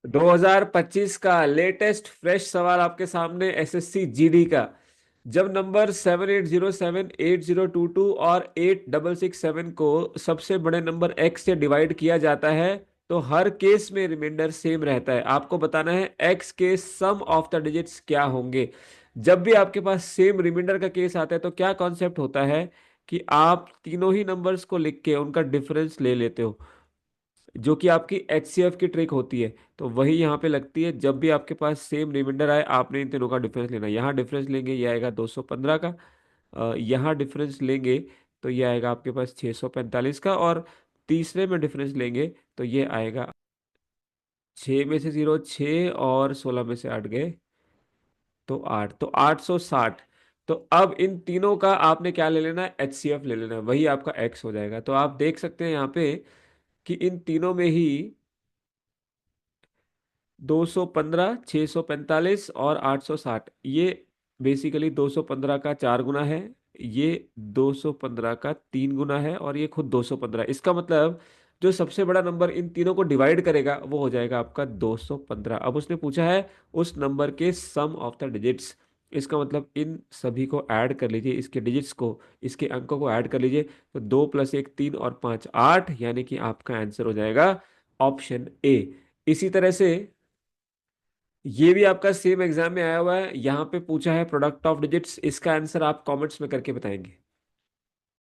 2025 का latest fresh सवाल आपके सामने, एसएससी जीडी का। जब नंबर 7807, 8022 और 8667 को सबसे बड़े नंबर x से डिवाइड किया जाता है तो हर केस में रिमाइंडर सेम रहता है। आपको बताना है x के सम ऑफ द डिजिट्स क्या होंगे। जब भी आपके पास सेम रिमाइंडर का केस आता है तो क्या कॉन्सेप्ट होता है कि आप तीनों ही नंबर्स को लिख के उनका डिफरेंस ले लेते हो, जो कि आपकी एचसीएफ की ट्रिक होती है। तो वही यहाँ पे लगती है, जब भी आपके पास सेम रिमाइंडर आए आपने इन तीनों का डिफरेंस लेना है। यहाँ डिफरेंस लेंगे ये आएगा 215 का, यहाँ डिफरेंस लेंगे तो ये आएगा आपके पास 645 का, और तीसरे में डिफरेंस लेंगे तो ये आएगा 6 में से 0 6 और 16 में से 8 गए तो 8, तो 860। तो अब इन तीनों का आपने क्या ले लेना है, एचसीएफ ले लेना है, वही आपका एक्स हो जाएगा। तो आप देख सकते हैं यहाँ पे कि इन तीनों में ही 215, 645 और 860, ये बेसिकली 215 का 4 गुना है, ये 215 का 3 गुना है, और ये खुद 215। इसका मतलब जो सबसे बड़ा नंबर इन तीनों को डिवाइड करेगा वो हो जाएगा आपका 215। अब उसने पूछा है उस नंबर के सम ऑफ द डिजिट्स। इसका मतलब इन सभी को ऐड कर लीजिए, इसके डिजिट्स को, इसके अंकों को ऐड कर लीजिए। तो 2 + 1 3 और 5 8, यानी कि आपका आंसर हो जाएगा ऑप्शन ए। इसी तरह से ये भी आपका सेम एग्जाम में आया हुआ है, यहाँ पे पूछा है प्रोडक्ट ऑफ डिजिट्स। इसका आंसर आप कमेंट्स में करके बताएंगे।